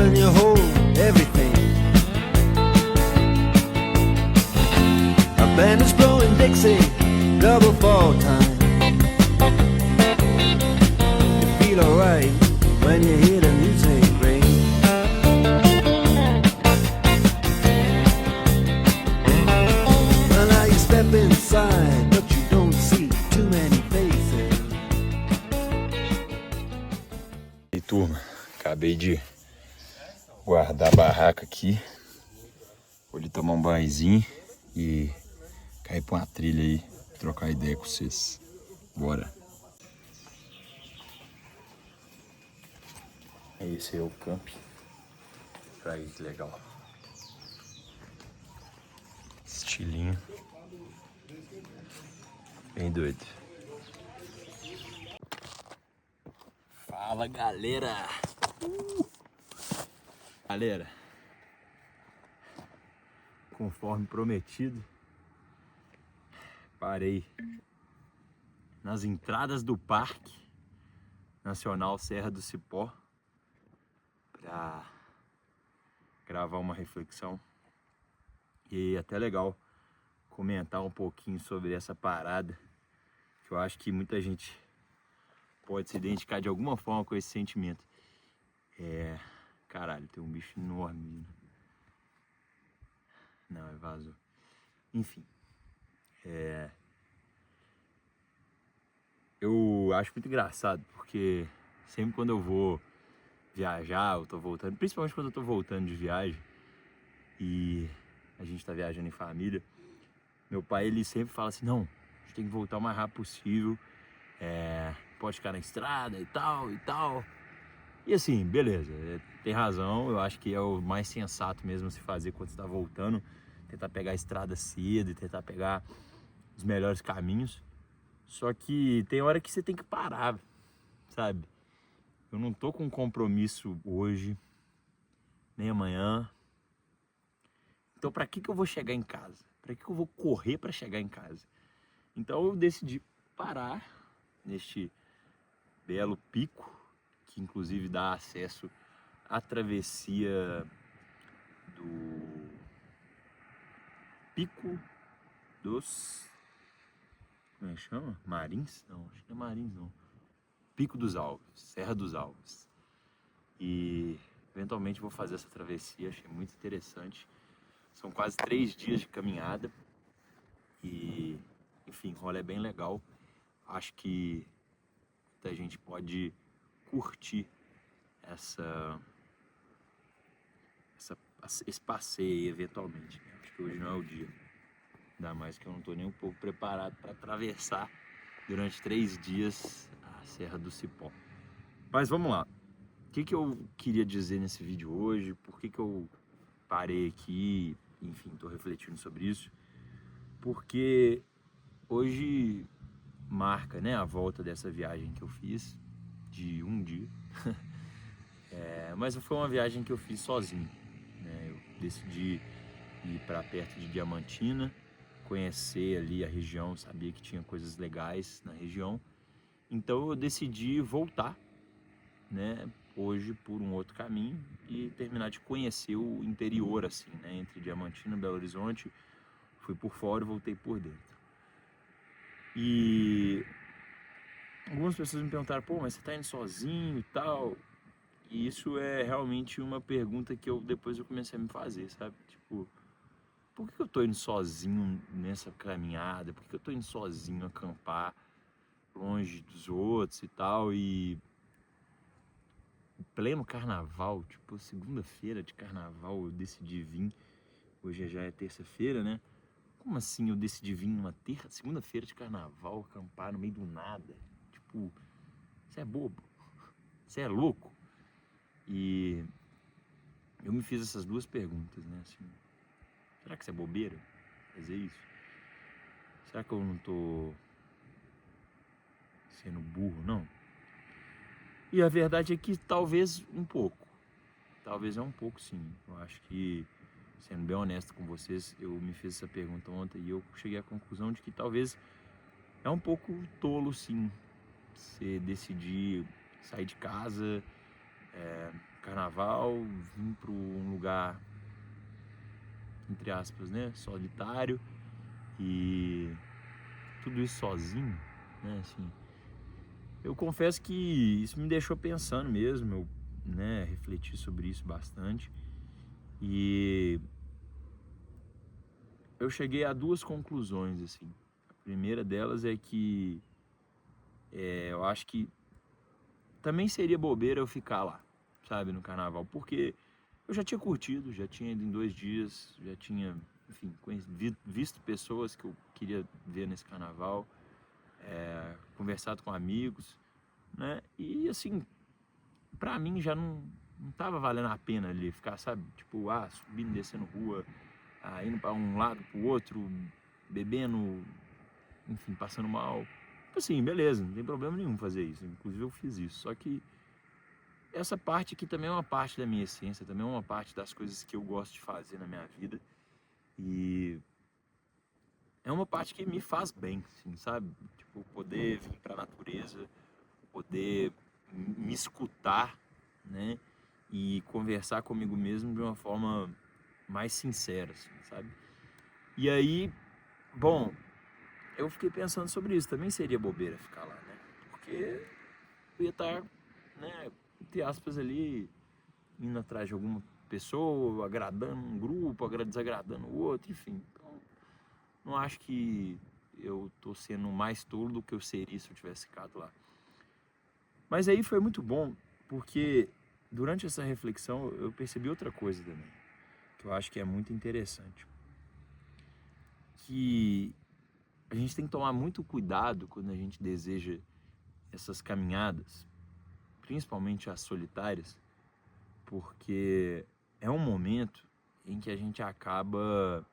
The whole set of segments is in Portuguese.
when you hold everything. A band is blowing Dixie, double fall time. You feel alright when you hear the music ring. Well, now you step inside, but you don't see too many faces. E turma, acabei de guardar a barraca aqui. Vou ali tomar um banhozinho e cair pra uma trilha aí, trocar ideia com vocês. Bora! Esse é o camp. Olha aí que legal. Estilinho. Bem doido. Fala, galera! Galera, conforme prometido, parei nas entradas do Parque Nacional Serra do Cipó para gravar uma reflexão e até legal comentar um pouquinho sobre essa parada, que eu acho que muita gente pode se identificar de alguma forma com esse sentimento. Caralho, tem um bicho enorme. Não, vazou. Enfim. Eu acho muito engraçado, porque sempre quando eu vou viajar, eu tô voltando, principalmente quando eu tô voltando de viagem e a gente tá viajando em família, meu pai, ele sempre fala assim, não, a gente tem que voltar o mais rápido possível, pode ficar na estrada e tal e tal. E assim, beleza, tem razão, eu acho que é o mais sensato mesmo se fazer quando você tá voltando, tentar pegar a estrada cedo e tentar pegar os melhores caminhos. Só que tem hora que você tem que parar, sabe? Eu não tô com um compromisso hoje, nem amanhã. Então pra que eu vou chegar em casa? Pra que eu vou correr pra chegar em casa? Então eu decidi parar neste belo pico, que inclusive dá acesso à travessia do Pico dos... Como é que chama? Marins? Não, acho que não é Marins não. Pico dos Alves, Serra dos Alves. E eventualmente vou fazer essa travessia, achei muito interessante. São quase 3 dias de caminhada e, enfim, o rolê é bem legal. Acho que muita gente pode curtir esse passeio eventualmente. Acho que hoje não é o dia. Ainda mais que eu não estou nem um pouco preparado para atravessar durante 3 dias a Serra do Cipó. Mas vamos lá. O que eu queria dizer nesse vídeo hoje? Por que eu parei aqui? Enfim, estou refletindo sobre isso. Porque hoje marca, né, a volta dessa viagem que eu fiz de um dia. Mas foi uma viagem que eu fiz sozinho, né? Eu decidi ir para perto de Diamantina, conhecer ali a região, sabia que tinha coisas legais na região. Então eu decidi voltar, né, hoje por um outro caminho e terminar de conhecer o interior, assim, né, entre Diamantina e Belo Horizonte. Fui por fora e voltei por dentro. E algumas pessoas me perguntaram, pô, mas você tá indo sozinho e tal? E isso é realmente uma pergunta que depois eu comecei a me fazer, sabe? Tipo, por que eu tô indo sozinho nessa caminhada? Por que eu tô indo sozinho acampar longe dos outros e tal? E em pleno carnaval, tipo, segunda-feira de carnaval, eu decidi vir. Hoje já é terça-feira, né? Como assim eu decidi vir numa segunda-feira de carnaval, acampar no meio do nada? Tipo, você é bobo? Você é louco? E eu me fiz essas duas perguntas, né? Assim, será que isso é bobeira fazer isso? Será que eu não tô sendo burro, não? E a verdade é que talvez um pouco. Talvez é um pouco, sim. Eu acho que, sendo bem honesto com vocês, eu me fiz essa pergunta ontem e eu cheguei à conclusão de que talvez é um pouco tolo, sim, você decidir sair de casa, carnaval, vim para um lugar, entre aspas, né, solitário, e tudo isso sozinho, né, assim. Eu confesso que isso me deixou pensando mesmo, eu, né, refleti sobre isso bastante, e eu cheguei a duas conclusões, assim. A primeira delas é que eu acho que também seria bobeira eu ficar lá, sabe, no carnaval, porque eu já tinha curtido, já tinha ido em 2 dias, já tinha, enfim, visto pessoas que eu queria ver nesse carnaval, conversado com amigos, né? E assim, pra mim já não tava valendo a pena ali ficar, sabe, tipo, subindo, descendo rua, indo pra um lado, pro outro, bebendo, enfim, passando mal. Tipo assim, beleza, não tem problema nenhum fazer isso, inclusive eu fiz isso, só que essa parte aqui também é uma parte da minha essência, também é uma parte das coisas que eu gosto de fazer na minha vida. E é uma parte que me faz bem, assim, sabe? Tipo, poder vir pra natureza, poder me escutar, né? E conversar comigo mesmo de uma forma mais sincera, assim, sabe? E aí, bom, eu fiquei pensando sobre isso. Também seria bobeira ficar lá, né? Porque eu ia estar, né, entre aspas ali, indo atrás de alguma pessoa, agradando um grupo, desagradando o outro, enfim. Então, não acho que eu tô sendo mais tolo do que eu seria se eu tivesse ficado lá. Mas aí foi muito bom, porque durante essa reflexão eu percebi outra coisa também, que eu acho que é muito interessante. Que a gente tem que tomar muito cuidado quando a gente deseja essas caminhadas, principalmente as solitárias, porque é um momento em que a gente acaba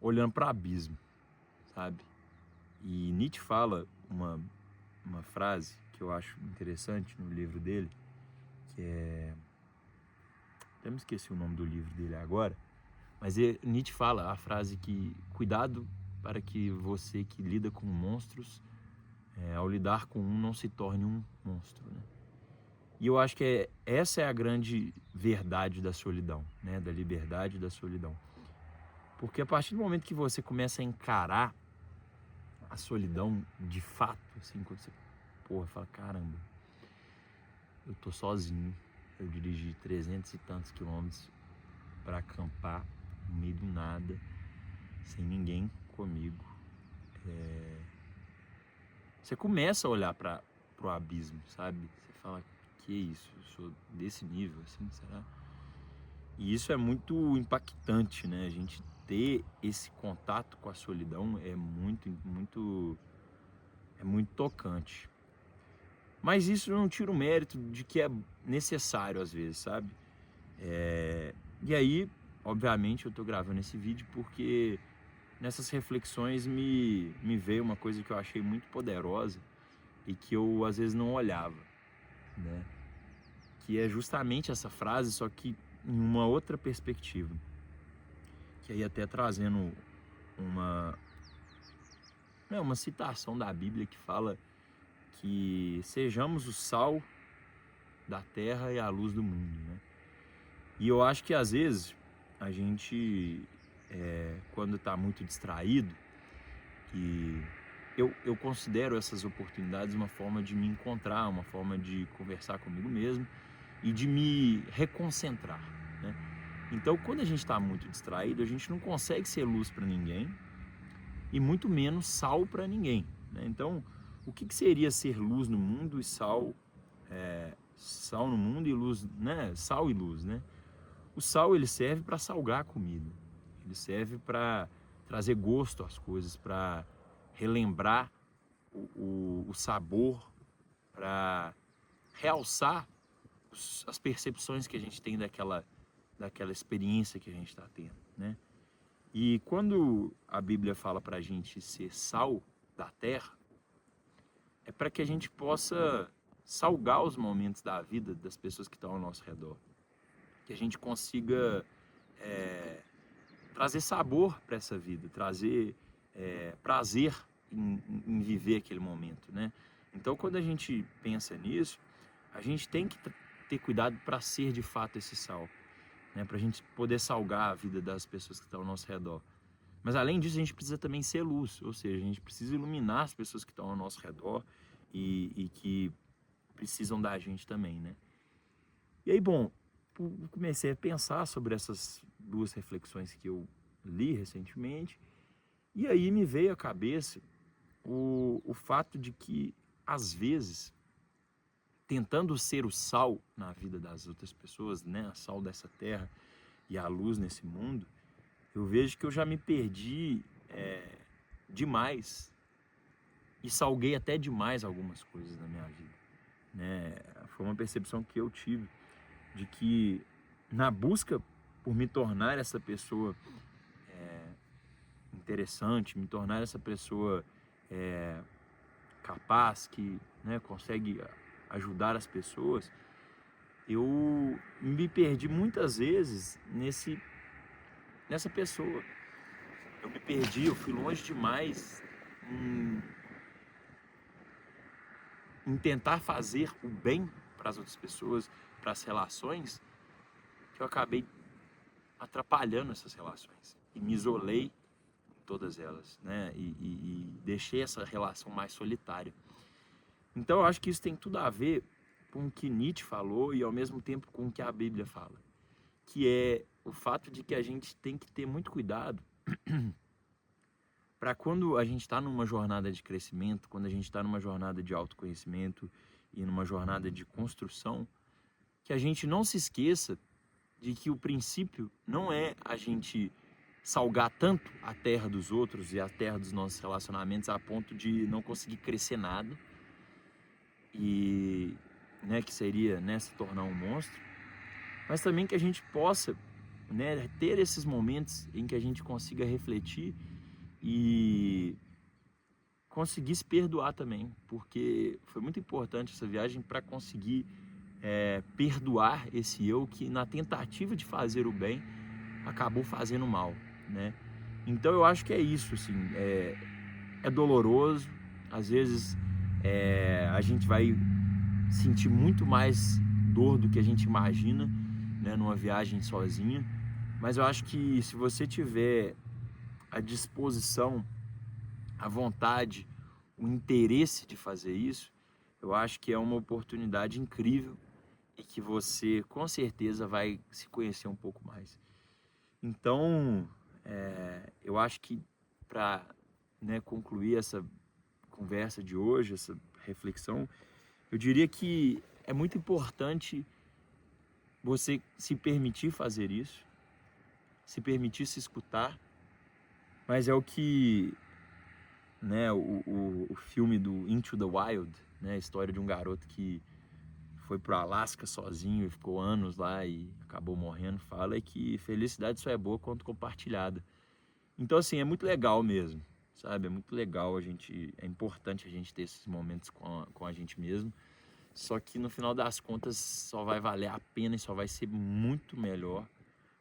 olhando para o abismo, sabe? E Nietzsche fala uma frase que eu acho interessante no livro dele, que é... até me esqueci o nome do livro dele agora, mas Nietzsche fala a frase que cuidado para que você que lida com monstros, ao lidar com um, não se torne um monstro, né? E eu acho que essa é a grande verdade da solidão, né? Da liberdade da solidão. Porque a partir do momento que você começa a encarar a solidão de fato, assim, quando você, fala, caramba, eu tô sozinho, eu dirigi 300 e tantos quilômetros para acampar no meio do nada, sem ninguém comigo. Você começa a olhar para o abismo, sabe? Você fala, que isso, eu sou desse nível, assim, será? E isso é muito impactante, né? A gente ter esse contato com a solidão é muito tocante. Mas isso não tira o mérito de que é necessário às vezes, sabe? E aí, obviamente, eu tô gravando esse vídeo porque nessas reflexões me veio uma coisa que eu achei muito poderosa e que eu às vezes não olhava, né? Que é justamente essa frase, só que em uma outra perspectiva. Que aí até trazendo uma citação da Bíblia que fala que sejamos o sal da terra e a luz do mundo, né? E eu acho que às vezes a gente, quando está muito distraído, e eu considero essas oportunidades uma forma de me encontrar, uma forma de conversar comigo mesmo e de me reconcentrar, né? Então, quando a gente está muito distraído, a gente não consegue ser luz para ninguém e muito menos sal para ninguém, né? Então, o que seria ser luz no mundo e sal no mundo e luz, né? Sal e luz, né? O sal, ele serve para salgar a comida, ele serve para trazer gosto às coisas, para relembrar o sabor, para realçar as percepções que a gente tem daquela experiência que a gente está tendo, né? E quando a Bíblia fala para a gente ser sal da terra, é para que a gente possa salgar os momentos da vida das pessoas que estão ao nosso redor, que a gente consiga trazer sabor para essa vida, trazer prazer em viver aquele momento, né? Então, quando a gente pensa nisso, a gente tem que ter cuidado para ser de fato esse sal, né? Para a gente poder salgar a vida das pessoas que estão ao nosso redor. Mas além disso, a gente precisa também ser luz, ou seja, a gente precisa iluminar as pessoas que estão ao nosso redor e que precisam da gente também, né? E aí, bom, eu comecei a pensar sobre essas duas reflexões que eu li recentemente, e aí me veio à cabeça o fato de que, às vezes, tentando ser o sal na vida das outras pessoas, né, a sal dessa terra e a luz nesse mundo, eu vejo que eu já me perdi demais e salguei até demais algumas coisas na minha vida, né? Foi uma percepção que eu tive de que, na busca por me tornar essa pessoa interessante, me tornar essa pessoa capaz, que, né, consegue ajudar as pessoas, eu me perdi muitas vezes nessa pessoa. Eu me perdi, eu fui longe demais em tentar fazer o bem para as outras pessoas, para as relações, que eu acabei atrapalhando essas relações e me isolei em todas elas, né? E deixei essa relação mais solitária. Então eu acho que isso tem tudo a ver com o que Nietzsche falou e ao mesmo tempo com o que a Bíblia fala, que é o fato de que a gente tem que ter muito cuidado para quando a gente está numa jornada de crescimento, quando a gente está numa jornada de autoconhecimento e numa jornada de construção, que a gente não se esqueça de que o princípio não é a gente salgar tanto a terra dos outros e a terra dos nossos relacionamentos a ponto de não conseguir crescer nada e, né, que seria, né, se tornar um monstro, mas também que a gente possa, né, ter esses momentos em que a gente consiga refletir e conseguir se perdoar também, porque foi muito importante essa viagem para conseguir perdoar esse eu que, na tentativa de fazer o bem, acabou fazendo mal, né? Então eu acho que é isso, assim, é doloroso, às vezes a gente vai sentir muito mais dor do que a gente imagina, né, numa viagem sozinha, mas eu acho que se você tiver a disposição, a vontade, o interesse de fazer isso, eu acho que é uma oportunidade incrível e que você com certeza vai se conhecer um pouco mais. Então, eu acho que para, né, concluir essa conversa de hoje, essa reflexão, eu diria que é muito importante você se permitir fazer isso, se permitir se escutar, mas é o que, né, o filme do Into the Wild, né, a história de um garoto que foi pro Alasca sozinho e ficou anos lá e acabou morrendo, fala que felicidade só é boa quando compartilhada. Então, assim, é muito legal mesmo, sabe? É muito legal, é importante a gente ter esses momentos com a gente mesmo, só que no final das contas só vai valer a pena e só vai ser muito melhor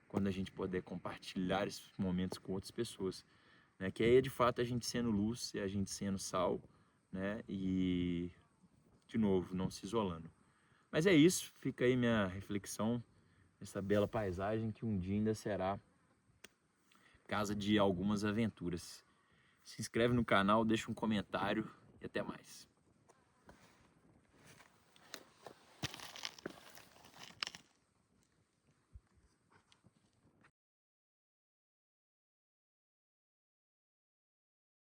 quando a gente puder compartilhar esses momentos com outras pessoas, né? Que aí é de fato a gente sendo luz e a gente sendo sal, né? E, de novo, não se isolando. Mas é isso, fica aí minha reflexão, essa bela paisagem que um dia ainda será casa de algumas aventuras. Se inscreve no canal, deixa um comentário e até mais.